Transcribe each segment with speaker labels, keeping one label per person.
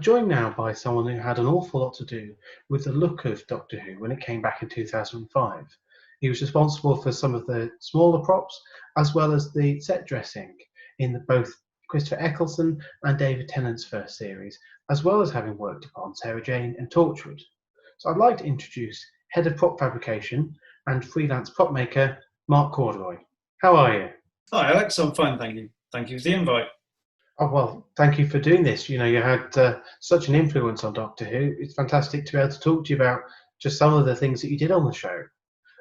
Speaker 1: joined now by someone who had an awful lot to do with the look of Doctor Who when it came back in 2005. He was responsible for some of the smaller props as well as the set dressing in both Christopher Eccleston and David Tennant's first series, as well as having worked upon Sarah Jane and Torchwood. So I'd like to introduce Head of Prop Fabrication and freelance prop maker Mark Cordory. How are you?
Speaker 2: Hi Alex, I'm fine, thank you. Thank you for the invite.
Speaker 1: Oh, well, thank you for doing this. You know, you had such an influence on Doctor Who. It's fantastic to be able to talk to you about just some of the things that you did on the show.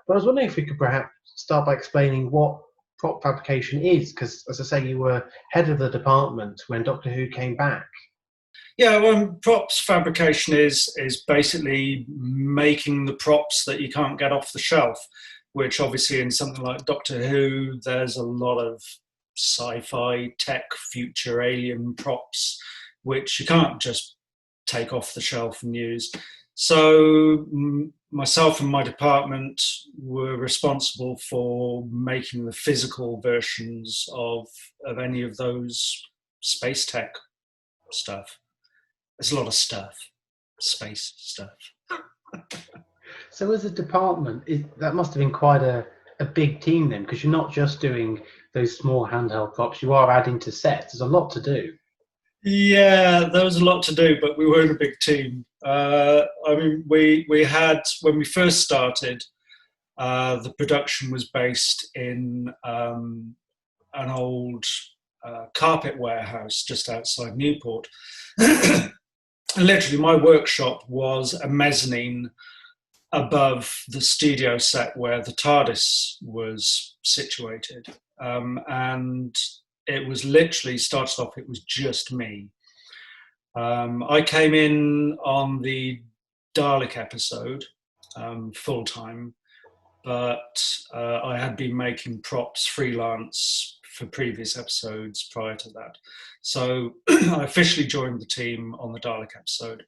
Speaker 1: But I was wondering if we could perhaps start by explaining what prop fabrication is, because, as I say, you were head of the department when Doctor Who came back.
Speaker 2: Yeah, well, props fabrication is basically making the props that you can't get off the shelf, which obviously in something like Doctor Who, there's a lot of sci-fi, tech, future alien props, which you can't just take off the shelf and use. So myself and my department were responsible for making the physical versions of any of those space tech stuff. There's a lot of stuff, space stuff.
Speaker 1: So as a department, that must have been quite a big team then, because you're not just doing those small handheld props, you are adding to sets. There's a lot to do.
Speaker 2: Yeah, there was a lot to do, but we weren't a big team. I mean, we had, when we first started, the production was based in an old carpet warehouse just outside Newport. Literally, my workshop was a mezzanine above the studio set where the TARDIS was situated. And it was literally, started off, it was just me. I came in on the Dalek episode full-time, but I had been making props freelance for previous episodes prior to that. So I officially joined the team on the Dalek episode,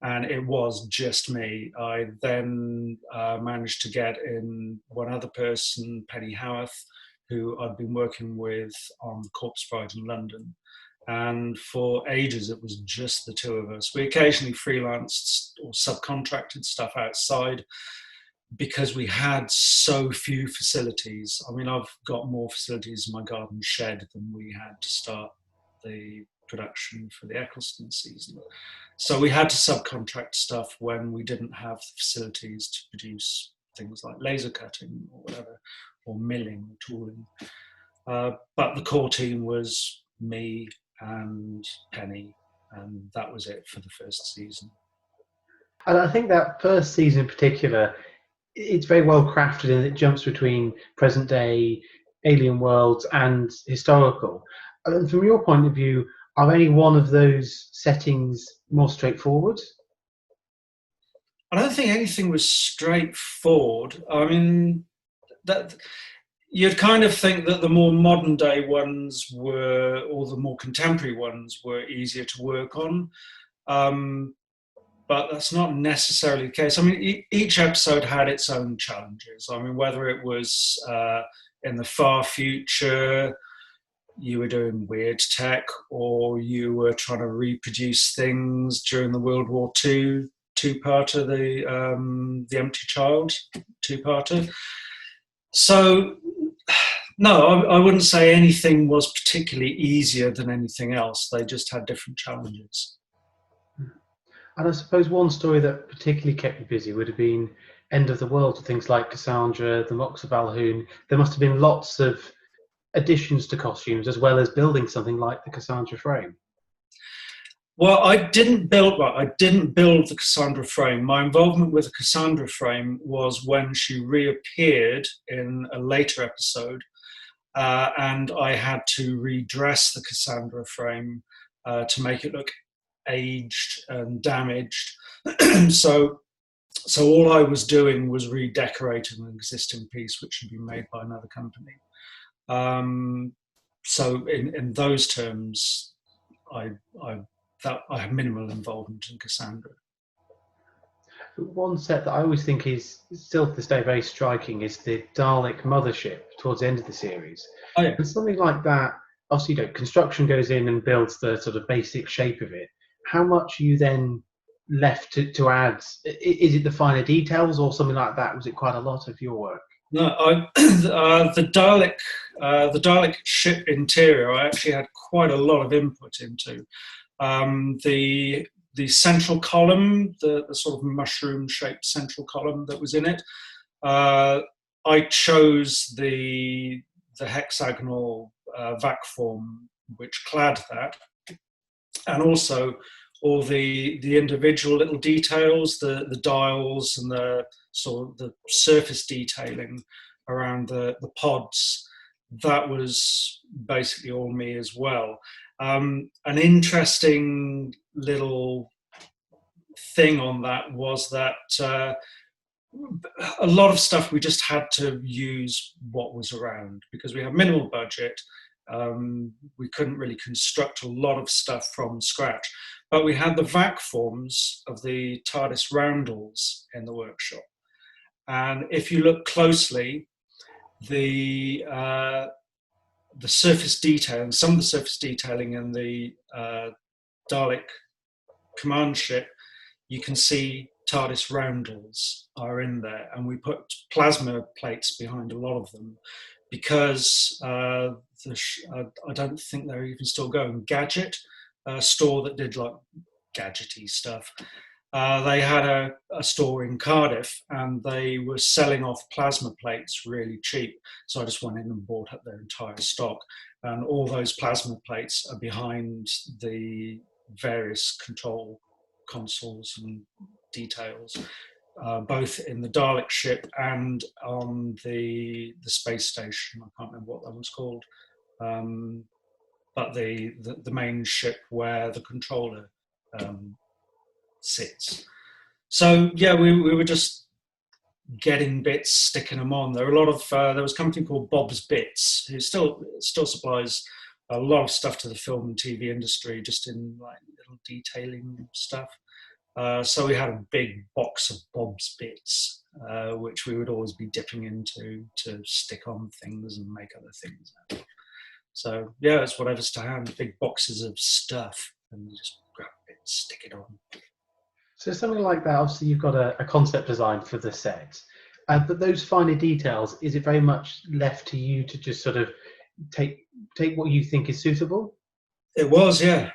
Speaker 2: and it was just me. I then managed to get in one other person, Penny Howarth, who I'd been working with on Corpse Bride in London. And for ages, it was just the two of us. We occasionally freelanced or subcontracted stuff outside because we had so few facilities. I mean, I've got more facilities in my garden shed than we had to start the production for the Eccleston season. So we had to subcontract stuff when we didn't have the facilities to produce things like laser cutting or whatever, or milling or tooling. But the core team was me and Penny, and that was it for the first season.
Speaker 1: And I think that first season in particular, it's very well crafted and it jumps between present day, alien worlds and historical. And from your point of view, are any one of those settings more straightforward?
Speaker 2: I don't think anything was straightforward. I mean, that you'd kind of think that the more modern day ones were, or the more contemporary ones were easier to work on. But that's not necessarily the case. I mean, each episode had its own challenges. I mean, whether it was in the far future, you were doing weird tech, or you were trying to reproduce things during the World War II two-parter, the Empty Child two-parter. So, no, I wouldn't say anything was particularly easier than anything else. They just had different challenges.
Speaker 1: And I suppose one story that particularly kept you busy would have been End of the World, things like Cassandra, the Mox of Balhoun. There must have been lots of additions to costumes, as well as building something like the Cassandra frame.
Speaker 2: Well, I didn't build the Cassandra frame. My involvement with the Cassandra frame was when she reappeared in a later episode, and I had to redress the Cassandra frame to make it look aged and damaged. So all I was doing was redecorating an existing piece which had been made by another company. So in those terms, I have minimal involvement in Cassandra.
Speaker 1: One set that I always think is still to this day very striking is the Dalek Mothership towards the end of the series.
Speaker 2: Oh, yeah.
Speaker 1: And something like that, obviously, construction goes in and builds the sort of basic shape of it. how much you then left to add? Is it the finer details or something like that? Was it quite a lot of your work?
Speaker 2: No, the Dalek ship interior, I actually had quite a lot of input into. The central column, the sort of mushroom-shaped central column that was in it, I chose the hexagonal vac form which clad that, and also all the individual little details, the dials and the sort of the surface detailing around the pods. That was basically all me as well. An interesting little thing on that was that a lot of stuff we just had to use what was around because we had minimal budget. We couldn't really construct a lot of stuff from scratch, but we had the vac forms of the TARDIS roundels in the workshop. And if you look closely, the surface detailing, some of the surface detailing in the Dalek command ship, you can see TARDIS roundels are in there, and we put plasma plates behind a lot of them because I don't think they're even still going. Gadget, a store that did like gadgety stuff. They had a store in Cardiff and they were selling off plasma plates really cheap. So I just went in and bought up their entire stock. And all those plasma plates are behind the various control consoles and details, both in the Dalek ship and on the space station. I can't remember what that was called. But the main ship where the controller sits. So yeah, we were just getting bits, sticking them on. There were a lot of there was a company called Bob's Bits who still supplies a lot of stuff to the film and TV industry, just in like little detailing stuff. So we had a big box of Bob's Bits, which we would always be dipping into to stick on things and make other things out of. So yeah, it's whatever's to hand, big boxes of stuff, and you just grab it, stick it on.
Speaker 1: So something like that, obviously you've got a concept design for the set, but those finer details, is it very much left to you to just sort of take what you think is suitable?
Speaker 2: It was, yeah.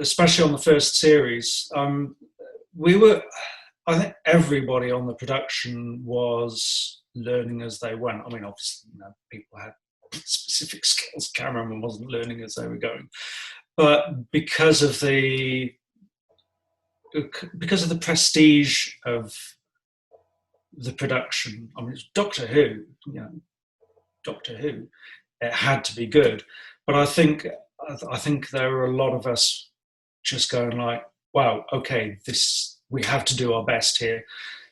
Speaker 2: Especially on the first series. We were, I think everybody on the production was learning as they went. I mean, obviously, people had specific skills. Cameraman wasn't learning as they were going, but because of the prestige of the production, I mean, it's Doctor Who, Doctor Who, it had to be good. But I think there were a lot of us just going like, wow, okay, we have to do our best here.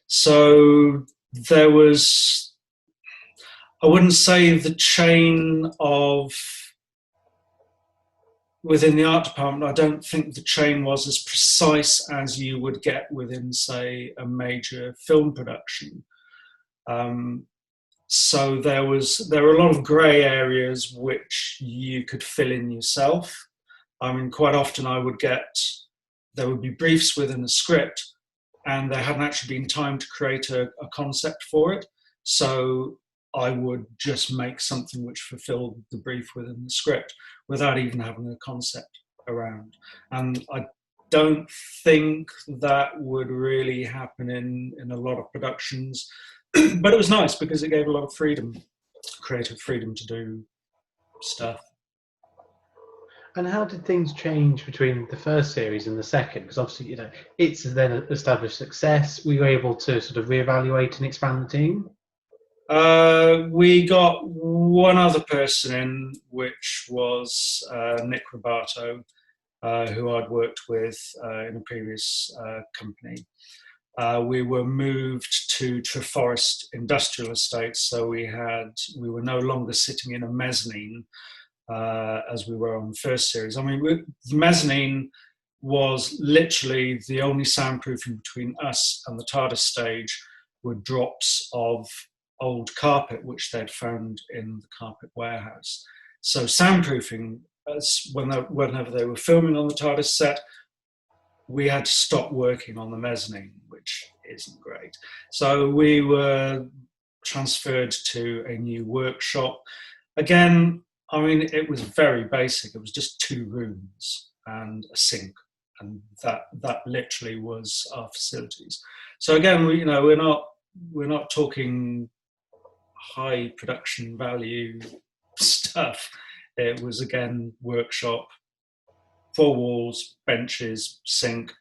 Speaker 2: So there was, I wouldn't say the chain of, within the art department, I don't think the chain was as precise as you would get within, say, a major film production. So there were a lot of grey areas which you could fill in yourself. I mean, quite often there would be briefs within the script, and there hadn't actually been time to create a concept for it. So I would just make something which fulfilled the brief within the script without even having a concept around. And I don't think that would really happen in a lot of productions. But it was nice because it gave a lot of freedom, creative freedom to do stuff.
Speaker 1: And how did things change between the first series and the second? Because obviously, it's then an established success. Were you able to sort of reevaluate and expand the team?
Speaker 2: We got one other person in, which was Nick Robato, who I'd worked with in a previous company. We were moved to Treforest Industrial Estate, so we were no longer sitting in a mezzanine as we were on the first series. I mean, the mezzanine was literally the only soundproofing between us and the TARDIS stage were drops of old carpet which they'd found in the carpet warehouse. So soundproofing, whenever they were filming on the TARDIS set, we had to stop working on the mezzanine, which isn't great. So we were transferred to a new workshop. Again, I mean, it was very basic. It was just 2 rooms and a sink, and that literally was our facilities. So again, we're not talking high production value stuff. It was, again, workshop, 4 walls, benches, sink.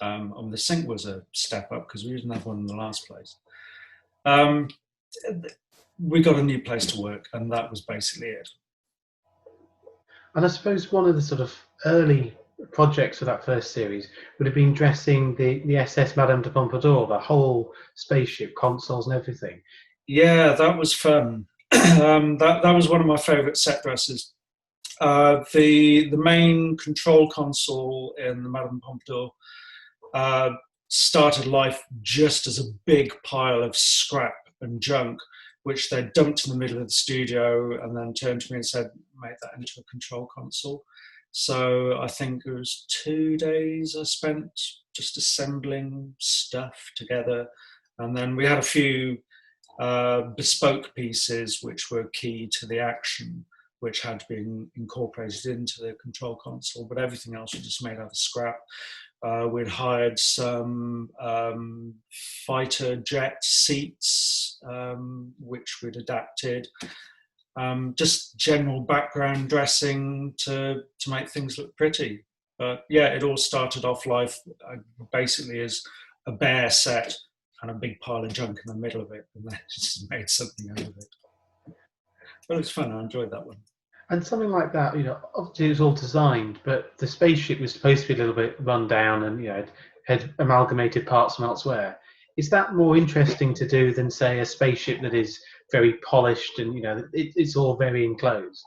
Speaker 2: And the sink was a step up because we didn't have one in the last place. We got a new place to work, and that was basically it.
Speaker 1: And I suppose one of the sort of early projects for that first series would have been dressing the SS Madame de Pompadour, the whole spaceship, consoles and everything.
Speaker 2: Yeah, that was fun. That was one of my favourite set dresses. The main control console in the Madame Pompadour started life just as a big pile of scrap and junk, which they dumped in the middle of the studio and then turned to me and said, make that into a control console. So I think it was 2 days I spent just assembling stuff together. And then we had a few bespoke pieces which were key to the action, which had been incorporated into the control console, but everything else was just made out of scrap. We'd hired some fighter jet seats, which we'd adapted. Just general background dressing to make things look pretty. But yeah, it all started off life basically as a bare set and a big pile of junk in the middle of it, and then just made something out of it. But it was fun. I enjoyed that one.
Speaker 1: And something like that, obviously it was all designed, but the spaceship was supposed to be a little bit run down and, had amalgamated parts from elsewhere. Is that more interesting to do than, say, a spaceship that is very polished and, it's all very enclosed?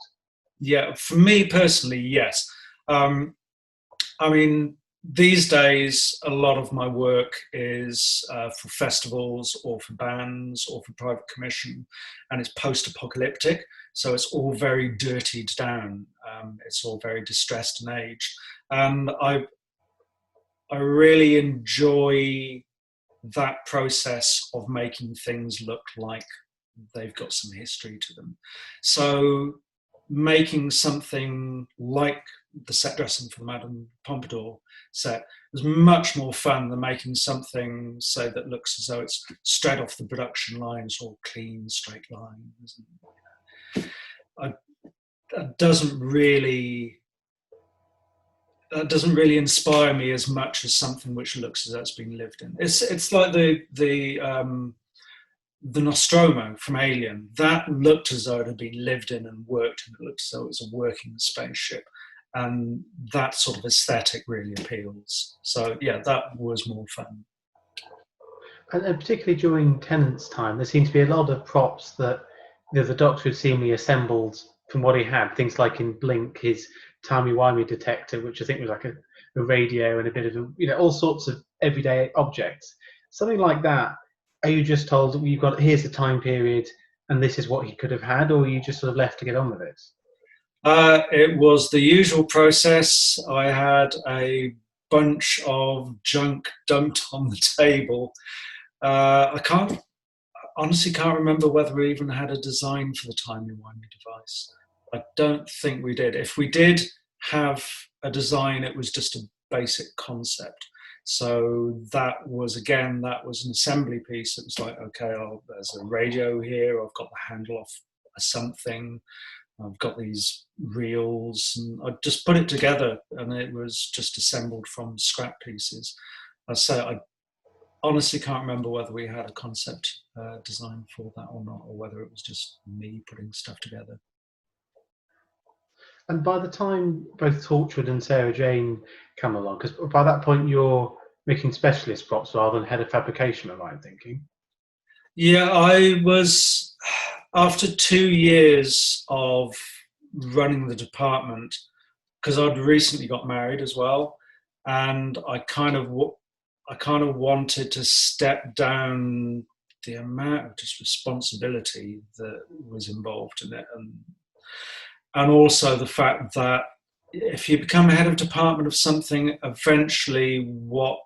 Speaker 2: Yeah, for me personally, yes. I mean, these days, a lot of my work is for festivals or for bands or for private commission, and it's post-apocalyptic. So it's all very dirtied down. It's all very distressed and aged. And I really enjoy that process of making things look like they've got some history to them. So making something like the set dressing for the Madame Pompadour set was much more fun than making something, say, that looks as though it's straight off the production line, it's all clean, straight lines. That doesn't really inspire me as much as something which looks as though it's been lived in. It's like the Nostromo from Alien. That looked as though it had been lived in and worked, and it looked as though it was a working spaceship. And that sort of aesthetic really appeals. So yeah, that was more fun.
Speaker 1: And particularly during Tennant's time, there seemed to be a lot of props that the Doctor had seemingly assembled from what he had. Things like in Blink, his timey-wimey detector, which I think was like a radio and a bit of all sorts of everyday objects. Something like that. Are you just told here's the time period and this is what he could have had, or are you just sort of left to get on with it?
Speaker 2: It was the usual process. I had a bunch of junk dumped on the table. I honestly can't remember whether we even had a design for the timey-wimey device. I don't think we did. If we did have a design, it was just a basic concept. So that was an assembly piece. It was like, okay, there's a radio here. I've got the handle off something. I've got these reels, and I just put it together, and it was just assembled from scrap pieces. I honestly can't remember whether we had a concept design for that or not, or whether it was just me putting stuff together.
Speaker 1: And by the time both Torchwood and Sarah Jane come along, because by that point you're making specialist props rather than head of fabrication, am I right in thinking?
Speaker 2: Yeah, I was, after 2 years of running the department, because I'd recently got married as well, and I kind of wanted to step down the amount of just responsibility that was involved in it, and also the fact that if you become head of department of something, eventually what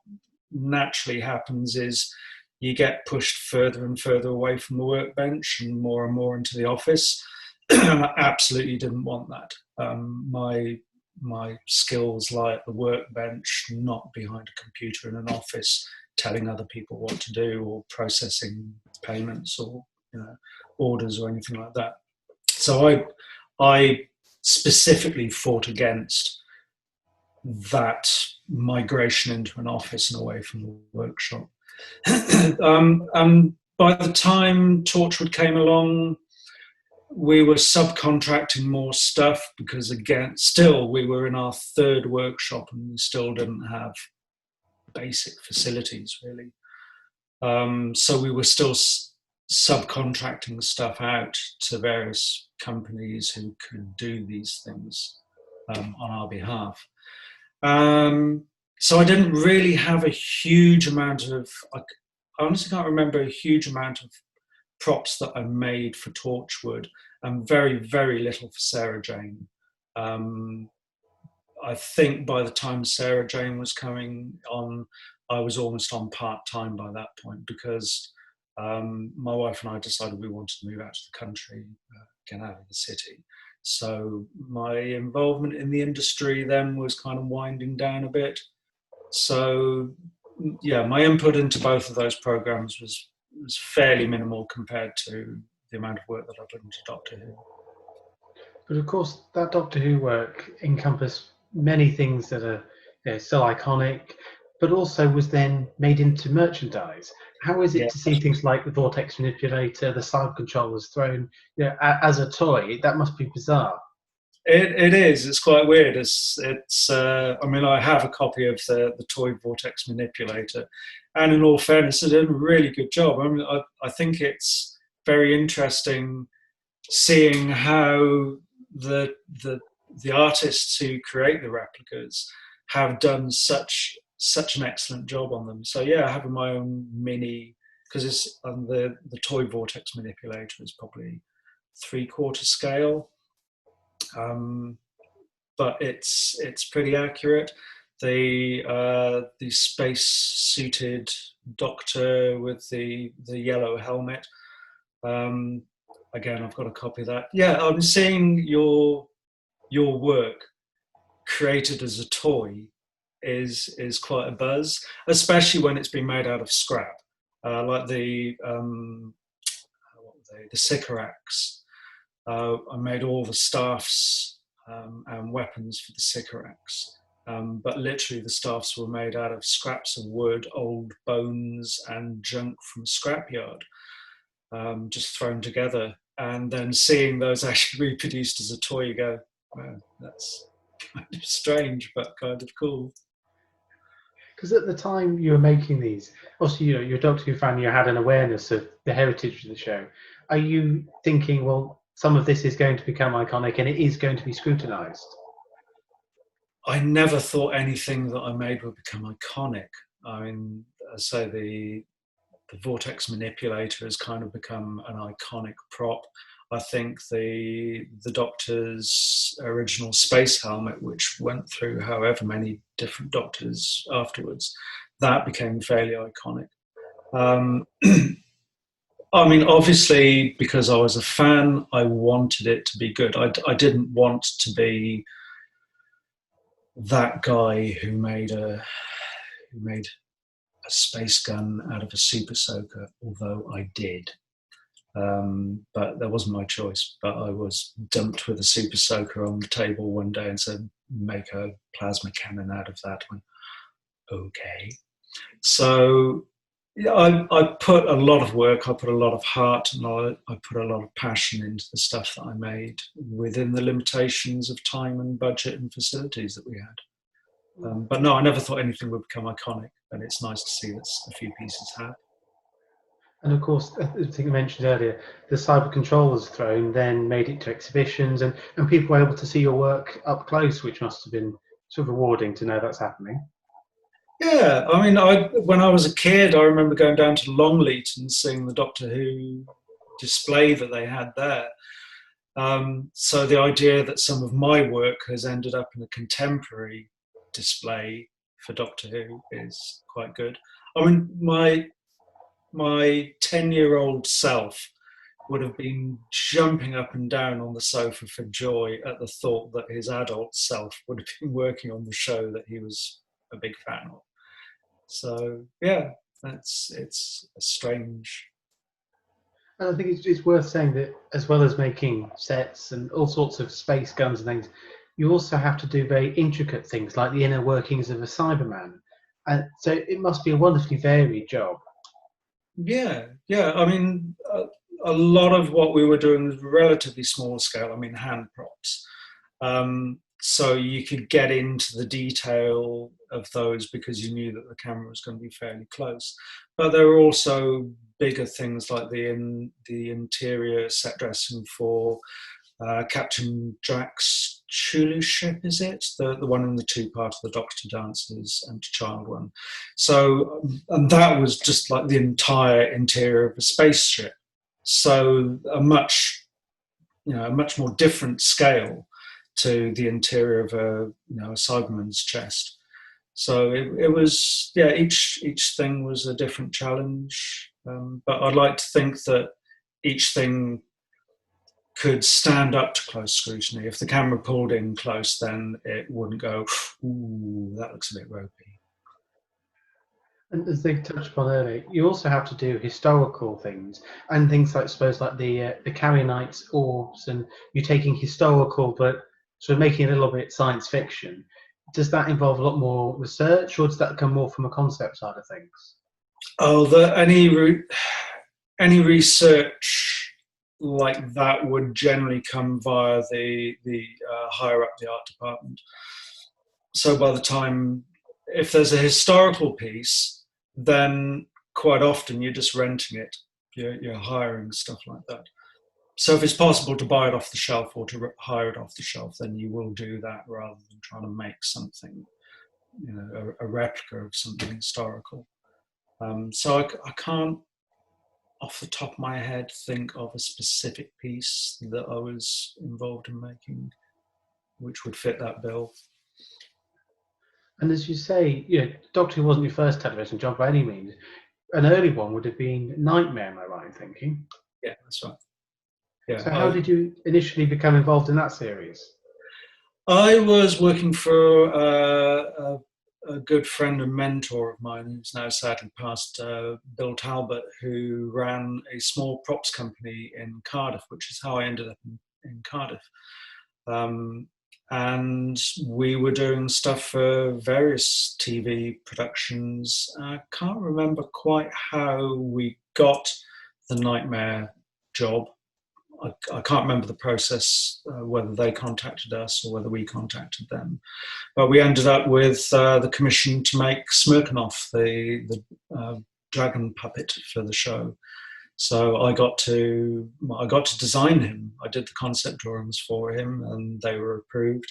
Speaker 2: naturally happens is you get pushed further and further away from the workbench and more into the office. I absolutely didn't want that. My skills lie at the workbench, not behind a computer in an office telling other people what to do or processing payments or orders or anything like that. So I specifically fought against that migration into an office and away from the workshop. By the time Torchwood came along, we were subcontracting more stuff because, again, still we were in our third workshop and we still didn't have basic facilities really. So we were still subcontracting stuff out to various companies who could do these things on our behalf. So I didn't really have a huge amount of, I honestly can't remember a huge amount of props that I made for Torchwood, and very, very little for Sarah Jane. I think by the time Sarah Jane was coming on, I was almost on part-time by that point, because my wife and I decided we wanted to move out to the country, get out of the city. So my involvement in the industry then was kind of winding down a bit. So yeah, my input into both of those programs was fairly minimal compared to the amount of work that I put into Doctor Who.
Speaker 1: But of course, that Doctor Who work encompassed many things that are still iconic, but also was then made into merchandise. How is it to see things like the Vortex Manipulator, the Cyber Controller's Throne, as a toy? That must be bizarre.
Speaker 2: It is. It's quite weird. I mean, I have a copy of the toy Vortex Manipulator, and in all fairness, it did a really good job. I mean, I think it's very interesting seeing how the artists who create the replicas have done such an excellent job on them. So yeah, having my own mini, because it's the toy Vortex Manipulator is probably 3/4 scale. But it's pretty accurate. The space suited Doctor with the yellow helmet. Again, I've got a copy of that. Yeah, I'm seeing your work created as a toy is quite a buzz, especially when it's been made out of scrap, like the Sycorax. I made all the staffs and weapons for the Sycorax, but literally the staffs were made out of scraps of wood, old bones and junk from a scrapyard, just thrown together. And then seeing those actually reproduced as a toy, you go, wow, that's kind of strange, but kind of cool.
Speaker 1: Because at the time you were making these, also, you're a Doctor Who fan, you had an awareness of the heritage of the show. Are you thinking, well, some of this is going to become iconic and it is going to be scrutinised?
Speaker 2: I never thought anything that I made would become iconic. I mean, I say the Vortex Manipulator has kind of become an iconic prop. I think the Doctor's original space helmet, which went through however many different Doctors afterwards, that became fairly iconic. I mean, obviously, because I was a fan, I wanted it to be good. I didn't want to be that guy who made a space gun out of a super soaker, although I did. But that wasn't my choice. But I was dumped with a super soaker on the table one day and said, make a plasma cannon out of that. I went, okay. So I put a lot of work, I put a lot of heart, and I put a lot of passion into the stuff that I made within the limitations of time and budget and facilities that we had. But no, I never thought anything would become iconic, and it's nice to see that a few pieces have.
Speaker 1: And of course, I think you mentioned earlier, the Cyber Controller's Throne then made it to exhibitions, and people were able to see your work up close, which must have been sort of rewarding to know that's happening.
Speaker 2: Yeah, I mean, when I was a kid, I remember going down to Longleat and seeing the Doctor Who display that they had there. So the idea that some of my work has ended up in a contemporary display for Doctor Who is quite good. I mean, my 10-year-old self would have been jumping up and down on the sofa for joy at the thought that his adult self would have been working on the show that he was a big fan of. So yeah, it's a strange.
Speaker 1: And I think it's worth saying that as well as making sets and all sorts of space guns and things, you also have to do very intricate things like the inner workings of a Cyberman. And so it must be a wonderfully varied job.
Speaker 2: Yeah. I mean, a lot of what we were doing was relatively small scale. I mean, hand props. So you could get into the detail of those because you knew that the camera was going to be fairly close. But there were also bigger things like the interior set dressing for Captain Jack's Chulu ship, is it? The one in the two-part of the Doctor Dances and Child one. So, and that was just like the entire interior of a spaceship. So a much more different scale to the interior of a Cyberman's chest. So it was, yeah, each thing was a different challenge. But I'd like to think that each thing could stand up to close scrutiny. If the camera pulled in close, then it wouldn't go, ooh, that looks a bit ropey.
Speaker 1: And as they touched upon earlier, you also have to do historical things and things like, I suppose, like the Carrier Knights orbs, and you're taking historical but sort of making it a little bit science fiction. Does that involve a lot more research, or does that come more from a concept side of things?
Speaker 2: Oh, any research like that would generally come via the higher up the art department. So by the time, if there's a historical piece, then quite often you're just renting it. You're hiring stuff like that. So if it's possible to buy it off the shelf or to hire it off the shelf, then you will do that rather than trying to make something, a replica of something historical. So I can't, off the top of my head, think of a specific piece that I was involved in making which would fit that bill.
Speaker 1: And as you say, Doctor Who wasn't your first television job by any means. An early one would have been Nightmare, am I right in thinking?
Speaker 2: Yeah, that's right. Yeah.
Speaker 1: So how did you initially become involved in that series?
Speaker 2: I was working for a good friend and mentor of mine who's now sadly passed, Bill Talbot, who ran a small props company in Cardiff, which is how I ended up in Cardiff. And we were doing stuff for various TV productions. I can't remember quite how we got the Nightmare job. I can't remember the process, whether they contacted us or whether we contacted them. But we ended up with the commission to make Smirkanoff, the dragon puppet for the show. So I got to design him. I did the concept drawings for him, and they were approved.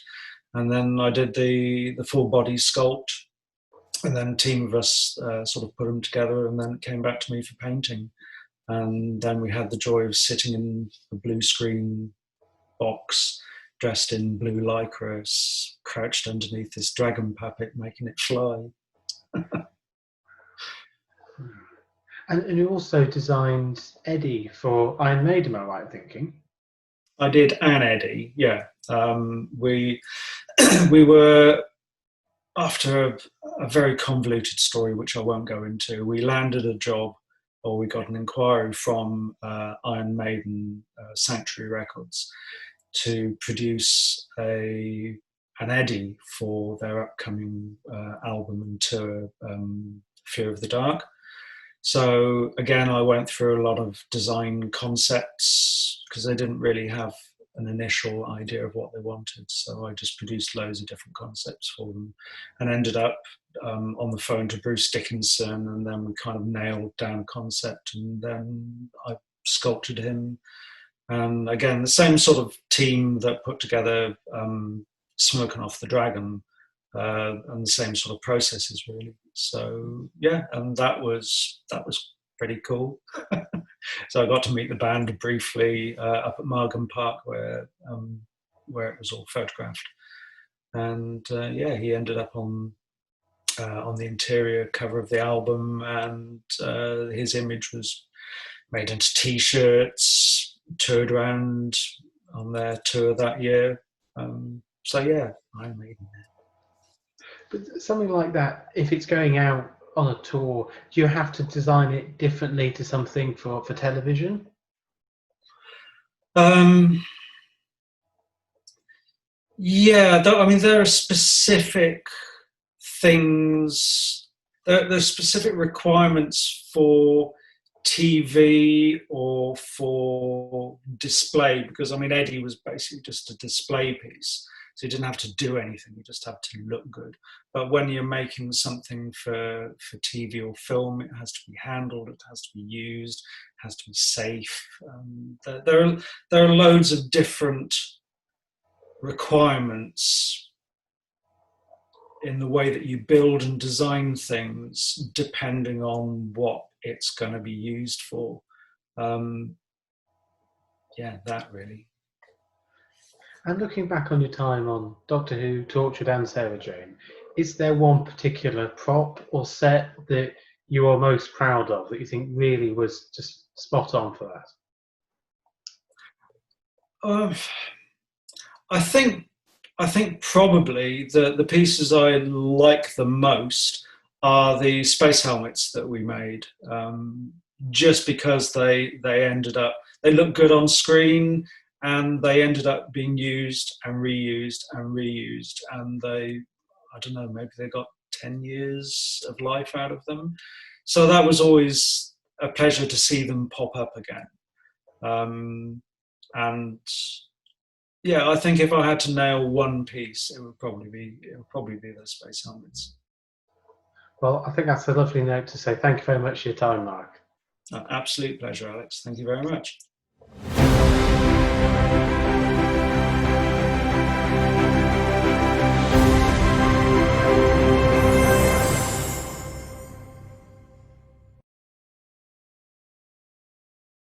Speaker 2: And then I did the full body sculpt, and then a team of us sort of put them together, and then it came back to me for painting. And then we had the joy of sitting in a blue screen box, dressed in blue lycra, crouched underneath this dragon puppet, making it fly.
Speaker 1: And you also designed Eddie for Iron Maiden, am I right in thinking?
Speaker 2: I did an Eddie, yeah. We were, after a very convoluted story, which I won't go into, we landed a job, or we got an inquiry from Iron Maiden Sanctuary Records to produce an Eddie for their upcoming album and tour, Fear of the Dark. So again, I went through a lot of design concepts because they didn't really have an initial idea of what they wanted. So I just produced loads of different concepts for them and ended up on the phone to Bruce Dickinson, and then we kind of nailed down a concept, and then I sculpted him. And again, the same sort of team that put together Smirkanoff the Dragon, and the same sort of processes really. So yeah, and that was pretty cool. So I got to meet the band briefly up at Margam Park, where it was all photographed. And he ended up on the interior cover of the album, and his image was made into T-shirts, toured around on their tour that year. Iron Maiden.
Speaker 1: But something like that, if it's going out on a tour, do you have to design it differently to something for television?
Speaker 2: There are specific things. There's specific requirements for TV or for display, because Eddie was basically just a display piece, so you didn't have to do anything, you just have to look good. But when you're making something for TV or film, it has to be handled, it has to be used, it has to be safe. There are loads of different requirements in the way that you build and design things, depending on what it's going to be used for. That really.
Speaker 1: And looking back on your time on Doctor Who, Torchwood and Sarah Jane, is there one particular prop or set that you are most proud of, that you think really was just spot on for
Speaker 2: that? I think probably the pieces I like the most are the space helmets that we made, just because they look good on screen, and they ended up being used and reused and reused, and maybe they got 10 years of life out of them. So that was always a pleasure to see them pop up again. I think if I had to nail one piece, it would probably be the space helmets.
Speaker 1: Well, I think that's a lovely note to say thank you very much for your time, Mark.
Speaker 2: Absolute pleasure, Alex. Thank you very much.